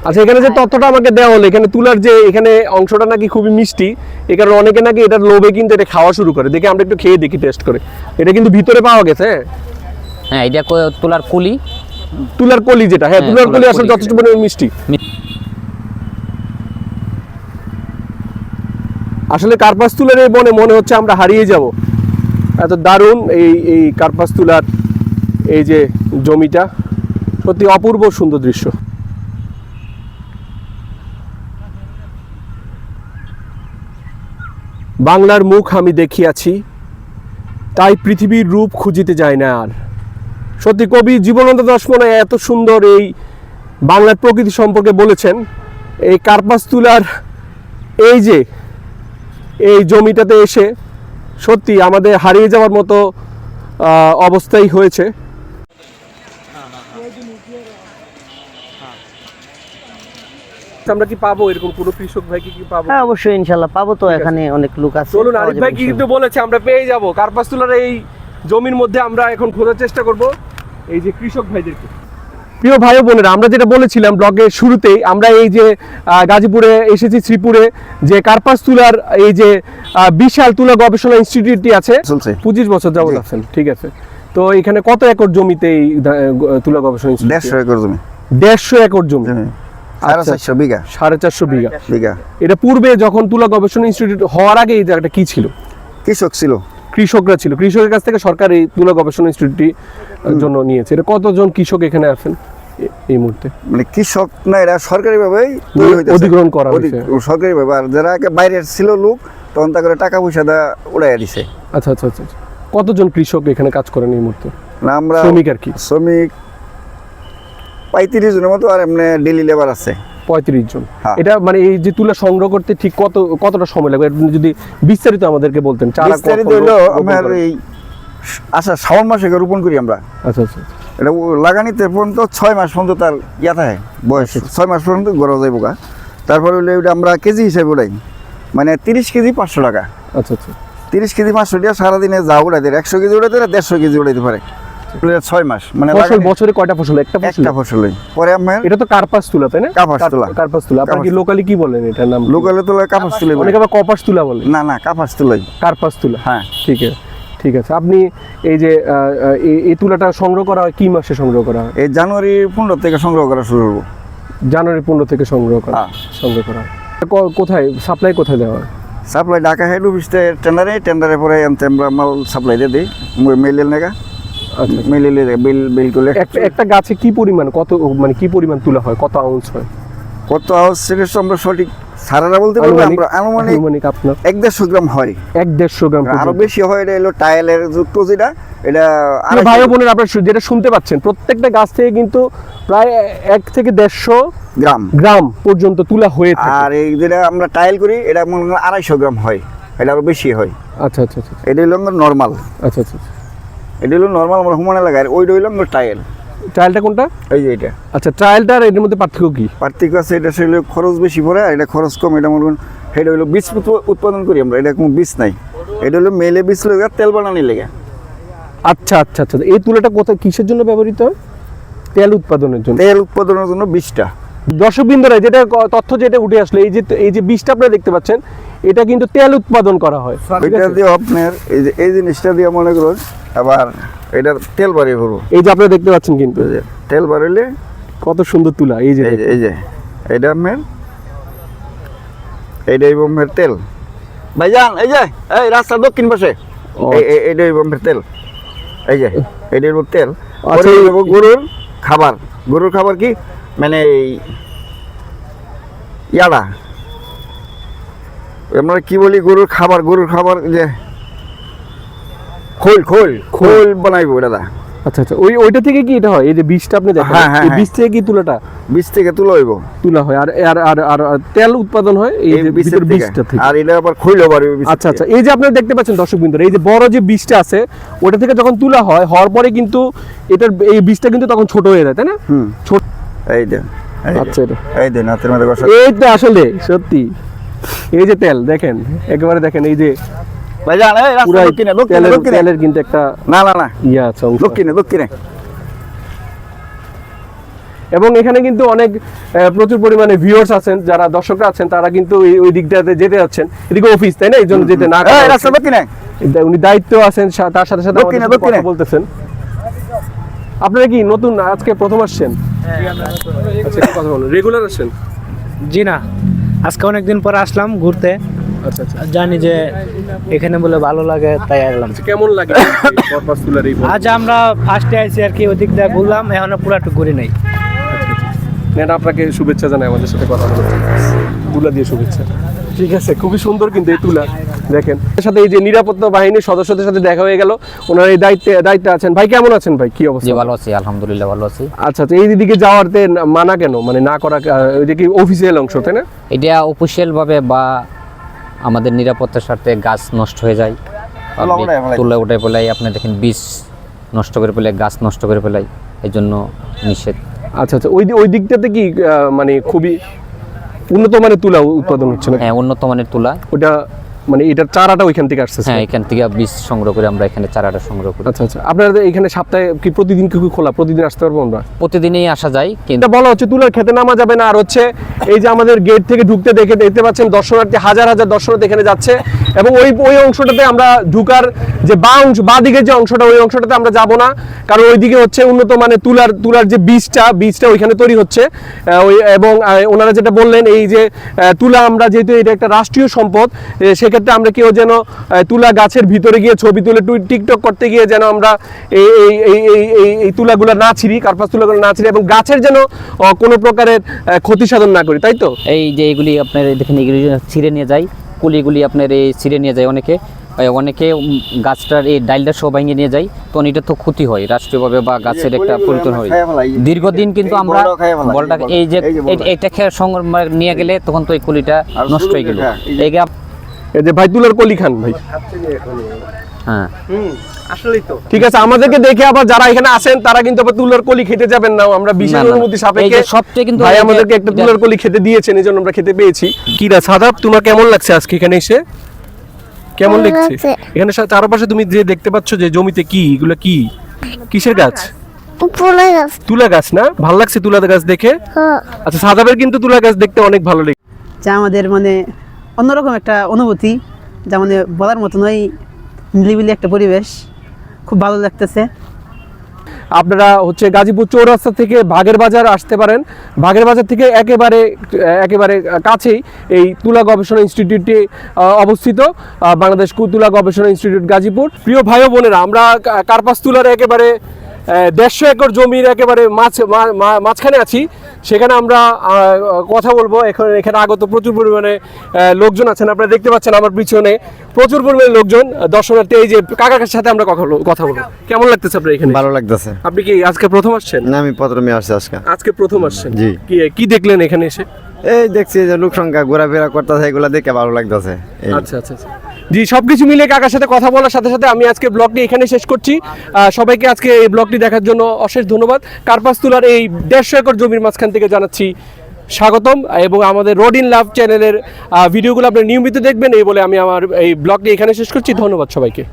আচ্ছা, এখানে যে তথ্যটা আমাকে দেওয়া হলো, এখানে তুলার যে এখানে অংশটা নাকি খুবই মিষ্টি, এই কারণে অনেকে নাকি এটার লোভে কিন্তু এটা খাওয়া শুরু করে। দেখে আমরা একটু খেয়ে দেখি, টেস্ট করে। এটা কিন্তু ভিতরে পাওয়া গেছে। হ্যাঁ, এটা তুলার কুলি, তুলার কলি যেটা, হ্যাঁ তুলার কলি আসলে যথেষ্ট পরিমাণে মিষ্টি। আসলে কার্পাস তুলার এই বনে মনে হচ্ছে আমরা হারিয়ে যাব, এত দারুণ এই কার্পাস তুলার এই যে জমিটা, সত্যি অপূর্ব সুন্দর দৃশ্য। বাংলার মুখ আমি দেখিয়াছি, তাই পৃথিবীর রূপ খুঁজিতে যায় না আর। সত্যি কবি জীবনানন্দ দাশ মনে হয় এত সুন্দর এই বাংলার প্রকৃতি সম্পর্কে বলেছেন। এই কার্পাস তুলার এই যে এই জমিটাতে এসে সত্যি আমাদের হারিয়ে যাওয়ার মতো অবস্থাই হয়েছে। আমরা কি পাবো এরকম কোনো কৃষক ভাই কি পাবো? হ্যাঁ অবশ্যই ইনশাআল্লাহ পাবো তো, এখানে অনেক লোক আছে। চলুন, আরিফ ভাই কিন্তু বলেছে আমরা পেয়ে যাব কার্পাস তুলার এই জমির মধ্যে। আমরা এখন খোঁজার চেষ্টা করব এই যে কৃষক ভাইদেরকে। প্রিয় ভাই ও বোনেরা, আমরা যেটা বলেছিলাম ব্লগের শুরুতেই, আমরা এই যে গাজীপুরে এসেছি, শ্রীপুরে যে কার্পাস তুলার এই যে বিশাল তুলা গবেষণা ইনস্টিটিউটটি আছে, 25 বছর যাবত আছেন। ঠিক আছে, তো এখানে কত একর জমিতে এই তুলা গবেষণা ইনস্টিটিউট? 150 একর জমি। 150 একর জমি, 450 বিঘা। 450 বিঘা। এটা পূর্বে যখন তুলা গবেষণা ইনস্টিটিউট হওয়ার আগে এই জায়গাটা কি ছিল? কৃষক ছিল, কৃষকরা ছিল, কৃষকের কাছ থেকে সরকার এই তুলা গবেষণা ইনস্টিটিউটটি জন্য নিয়েছে। এটা কতজন কৃষক এখানে আছেন এই মুহূর্তে? মানে কৃষক না, এটা সরকারি ভাবেই অধিগ্রহণ করা হয়েছে, সরকারি ভাবে। আর যারা বাইরের ছিল লোক, তখন তা করে টাকা পয়সা দা উড়াইয়া দিছে। আচ্ছা আচ্ছা আচ্ছা। কতজন কৃষক এখানে কাজ করেন এই মুহূর্তে? না, আমরা শ্রমিক আর কি, শ্রমিক 35 জনের মতো, আর এমনি ডেইলি লেবার আছে 35 জন। হ্যাঁ। এটা মানে এই যে তুলা সংগ্রহ করতে ঠিক কতটা সময় লাগবে যদি বিস্তারিত আমাদেরকে বলতেন। চারা বিস্তারিত হইলো আমার এই শ্রাবণ মাসে রোপণ করি আমরা। আচ্ছা আচ্ছা। এটা লাগানিতে পর্যন্ত 6 মাস পর্যন্ত তার ইয়া থাকে বয়স, 6 মাস পর্যন্ত গড়া যাইব গা। তারপরে হইলে ওইটা আমরা কেজি হিসেবে উড়াই, মানে 30 কেজি 500 টাকা। আচ্ছা আচ্ছা। 30 কেজি 500 টাকা সারাদিনে যা উড়াইতে, 100 কেজি উড়াইতে 150 কেজি উড়াইতে পারে। 6 মাস মানে বছরে কয়টা ফসল? একটা ফসল। পরে আমার এটা তো কার্পাস তুলা, তাই না? কার্পাস তুলা। আপনারা কি লোকালি কি বলেন এটার নাম? লোকালে তুলা কার্পাস তুলা বলে। অনেকে আবার কপাস তুলা বলে। না না, কার্পাস তুলাই। কার্পাস তুলা, হ্যাঁ ঠিক আছে ঠিক আছে। আপনি এই যে এই তুলাটা সংগ্রহ করা হয় কি মাসে সংগ্রহ করা হয়? এই জানুয়ারি 15 থেকে সংগ্রহ করা শুরু করব। জানুয়ারি 15 থেকে সংগ্রহ করা হয়। কোথায় সাপ্লাই কোথায় দেওয়া হয়? সাপ্লাই ঢাকা হেড অফিসে টেন্ডারে পরে আমরা মাল সাপ্লাই দিয়ে দিই মেলের নেগা। আচ্ছা, মেলে বিল করে। একটা গাছে কি পরিমাণ, কত মানে কি পরিমাণ তুলা হয়, কত আউন্স হয়? কত আউন্স সেটা আমরা সঠিক সারারা বলতে পারবো। আমরা আনুমানিক আপনার 150 গ্রাম হয়। 150 গ্রাম, আরো বেশি হয়। এটা হলো টাইলের যুক্ত যেটা, এটা ভাই বোনের আপনারা যেটা শুনতে পাচ্ছেন, প্রত্যেকটা গাছ থেকে কিন্তু প্রায় 1 থেকে 150 গ্রাম পর্যন্ত তুলা হয়ে থাকে। আর এই যেটা আমরা টাইল করি, এটা মনে হয় 250 গ্রাম হয়, এটা আরো বেশি হয়। আচ্ছা আচ্ছা আচ্ছা। এটা হলো নরমাল। আচ্ছা আচ্ছা। এটা হলো নরমাল আমরা হুমানে লাগাই। ওইটা হইলো টাইল। ট্রায়ালটা কোনটা? এই যে এটা। আচ্ছা, ট্রায়ালটা আর এর মধ্যে পার্থক্য কি? পার্থক্য আছে, এটা হলো খরচ বেশি পড়ে, আর এটা খরচ কম। এটা মনে করেন এটা হলো বীজ উৎপাদন করি আমরা, এটা কোনো বীজ নাই। এটা হলো মেলে বীজ লেগে তেল বানানি লেগে। আচ্ছা আচ্ছা আচ্ছা। এই তুলাটা কোথায় কিসের জন্য ব্যবহৃত হয়? তেল উৎপাদনের জন্য। তেল উৎপাদনের জন্য বীজটা। দর্শকবৃন্দরা, যেটা তথ্য যেটা উঠে আসলো, এই যে বীজটা আপনারা দেখতে পাচ্ছেন, এটা কিন্তু তেল উৎপাদন করা হয়। এটা দিয়ে আপনার এই জিনিসটা দিয়ে মনে করুন আবার এটার তেল বাড়িয়ে করবো। এই যে আপনারা দেখতে পাচ্ছেন কিন্তু তেল বাড়াইলে কত সুন্দর তুলা। এই যে এটা আপনার এইটাই বোম্বের তেল ভাইজান। এই যে এই রাস্তা দক্ষিণ পাশে এইটাই বোম্বের তেল। এই যে এইটাই তেল। গরুর খাবার। গরুর খাবার কি মানে ইয়াডা আমরা কি বলি, গরুর খাবার যে খোল বানাইবো দাদা। আচ্ছা আচ্ছা। ওইটা থেকে কি এটা হয়? এই যে বীজটা আপনি দেখেন, এই বীজ থেকে কি বীজ থেকে তুলা হয়। আর তেল উৎপাদন হয় এই যে বীজটা থেকে। আর এটা আবার খইলও পারে। আচ্ছা আচ্ছা। এই যে আপনারা দেখতে পাচ্ছেন দর্শকবৃন্দরা, এই যে বড় যে বীজটা আছে, ওটা থেকে যখন তুলা হয়, হওয়ার পরে কিন্তু এটার এই বীজটা কিন্তু তখন ছোট হয়ে যায়, তাই না? ছোট। এই দেন। আচ্ছা, এটা এই দেন হাতের মধ্যে বসা। এই তো আসলে সত্যি এই যে তেল দেখেন, একেবারে দেখেন এই যে ভাইজান এই রাস্তা দক্ষিণে তেলের কিন্তু একটা না ইয়া আছে, দক্ষিণে। এবং এখানে কিন্তু অনেক প্রচুর পরিমাণে ভিউয়ার্স আছেন, যারা দর্শকরা আছেন তারা কিন্তু ওই দিকটাতে যেতে যাচ্ছেন, এদিকে অফিস তাই না, এই জন্য যেতে না এই রাস্তা দক্ষিণে উনি দায়িত্ব আছেন, তার সাথে সাথে আমাদের সাথে কথা বলতেছেন। আপনারা কি নতুন আজকে প্রথম আসছেন? আচ্ছা, একটু কথা বলুন, রেগুলার আসেন? জি না, আজকে অনেকদিন পর আসলাম ঘুরতে। আচ্ছা আচ্ছা, জানি যে এখানে বলে ভালো লাগে তাই আসলাম। কেমন লাগে পারপাস তুলার এই আজ আমরা ফার্স্টে আইছি আর কি, ওদিক দিয়ে ঘুরলাম, এখনো পুরো একটু ঘুরি নাই। ম্যাডাম আপনাকে শুভেচ্ছা জানাই আমাদের সাথে কথা বলার জন্য। তুলা দিয়ে শুভেচ্ছা। ঠিক আছে, খুবই সুন্দর কিন্তু এই তুলা দেখেন। এর সাথে এই যে নিরাপত্তা বাহিনীর সদস্যদের সাথে দেখা হয়ে গেল, ওনারা এই দায়িত্বে আছেন। ভাই কেমন আছেন ভাই, কি জি অবস্থা? ভালো আছি, আলহামদুলিল্লাহ ভালো আছি। আচ্ছা আচ্ছা, এই দিকে যাওয়ারতে মানা কেন, মানে না করা, ওই যে কি অফিসিয়াল অংশ তাই না? এটা অফিসিয়াল ভাবে বা আমাদের নিরাপত্তার স্বার্থে গাছ নষ্ট হয়ে যায়, তুলে উঠে ফেলাই, আপনি দেখেন বীজ নষ্ট করে ফেলাই, গাছ নষ্ট করে ফেলাই, এই জন্য নিষেধ। আচ্ছা আচ্ছা, ওই দিকটাতে কি মানে খুবই উন্নত মানের তুলা উৎপাদন হচ্ছে না? হ্যাঁ, উন্নত মানের তুলা। ওটা মানে এটার চারাটা ওইখান থেকে আসছে? হ্যাঁ, এখান থেকে বীজ সংগ্রহ করে আমরা এখানে চারাটা সংগ্রহ করি। আচ্ছা আচ্ছা, আপনাদের এখানে সপ্তাহে কি প্রতিদিন কি খোলা, প্রতিদিন আসতে পারবো আমরা? প্রতিদিনই আসা যায়, কিন্তু এটা বলা হচ্ছে তুলার খেতে নামা যাবে না, আর হচ্ছে এই যে আমাদের গেট থেকে ঢুকতে দেখতে পাচ্ছেন দর্শনার্থী হাজার হাজার দর্শনার্থী এখানে যাচ্ছে, এবং ওই অংশটাতে আমরা ঢুকার যে বা দিকের যে অংশটা, ওই অংশটাতে আমরা যাব না, কারণ ওইদিকে হচ্ছে উন্নত মানের তুলার যে বীজটা ওইখানে তৈরি হচ্ছে। এবং ওনারা যেটা বললেন, এই যে তুলা আমরা যেহেতু এটা একটা রাষ্ট্রীয় সম্পদ, সেক্ষেত্রে আমরা কেউ যেন তুলা গাছের ভিতরে গিয়ে ছবি তুলে টিকটক করতে গিয়ে যেন আমরা এই তুলাগুলো না ছিঁড়ি, কার্পাস তুলাগুলো না ছিঁড়ি, এবং গাছের যেন কোনো প্রকারের ক্ষতি সাধন না করি, তাই তো? এই যে এইগুলি আপনার দেখেন, এগুলি ছিঁড়ে নিয়ে যায়, কুলিগুলি আপনার এই ছিঁড়ে নিয়ে যায় অনেকে গাছটার এই ডালটা সব ভেঙে নিয়ে যায়, তো এটা তো ক্ষতি হয় রাষ্ট্রীয়ভাবে বা গাছের একটা পরিবর্তন হয় দীর্ঘদিন। কিন্তু আমরা বলটা এই যে এইটা খেয়ে নিয়ে গেলে তখন তো এই কুলিটা নষ্ট হয়ে গেল। এই যে ভাই তুলার কলি খান ভাই। হ্যাঁ, আসলেই তো ঠিক আছে, আমাদেরকে দেখে আবার যারা এখানে আসেন তারা কিন্তু আবার তুলার কলি খেতে যাবেন না, আমরা বিশেষ অনুমতি সাপেক্ষে সবচেয়ে কিন্তু ভাই আমাদেরকে একটা তুলার কলি খেতে দিয়েছেন, এই জন্য আমরা খেতে পেয়েছি। কি রা সাদাব, তোমার কেমন লাগছে আজকে এখানে এসে? কেমন লাগছে এখানে চারপাশে তুমি যে দেখতে পাচ্ছ যে জমিতে, কি এগুলো, কি কিসের গাছ? তুলা গাছ না? ভালো লাগছে তুলা গাছ দেখে? আচ্ছা, সাদাবের কিন্তু তুলা গাছ দেখতে অনেক ভালো লাগে। যা আমাদের মানে অন্যরকম একটা অনুভূতি, যা মানে বলার মতো নয়, নিরিবিলি একটা পরিবেশ, খুব ভালো লাগতেছে। আপনারা হচ্ছে গাজীপুর চৌরাস্তা থেকে বাগের বাজার আসতে পারেন, বাগের বাজার থেকে একেবারে কাছেই এই তুলা গবেষণা ইনস্টিটিউটটি অবস্থিত, বাংলাদেশ তুলা গবেষণা ইনস্টিটিউট গাজীপুর। প্রিয় ভাই ও বোনেরা, আমরা কার্পাস তুলার একেবারে 150 একর জমির একেবারে মাঝখানে আছি, সেখানে আমরা কথা বলবো। এখানে আগত প্রচুর পরিমাণে লোকজন আছেন, আপনারা দেখতে পাচ্ছেন আমার পিছনে প্রচুর পরিমাণে লোকজন দর্শনার্থী। এই যে কাকার সাথে আমরা কথা বলবো। কেমন লাগতেছে আপনার এখানে? ভালো লাগতেছে। আপনি কি আজকে প্রথম আসছেন? না, আমি প্রথমে আসছি আজকে প্রথম আসছেন? জি। কি দেখলেন এখানে এসে? এই দেখছি যে লোক সংখ্যা ঘোরাফেরা করতেছে, এগুলো দেখে ভালো লাগতেছে। আচ্ছা আচ্ছা আচ্ছা, জি, সবকিছু মিলে কাকার সাথে কথা বলার সাথে সাথে আমি আজকে ব্লগটি এখানে শেষ করছি। সবাইকে আজকে এই ব্লগটি দেখার জন্য অশেষ ধন্যবাদ। কার্পাস তুলার এই 150 একর জমির মাঝখান থেকে জানাচ্ছি স্বাগতম, এবং আমাদের রোড ইন লাভ চ্যানেলের ভিডিওগুলো আপনি নিয়মিত দেখবেন এই বলে আমি আমার এই ব্লগটি এখানে শেষ করছি। ধন্যবাদ সবাইকে।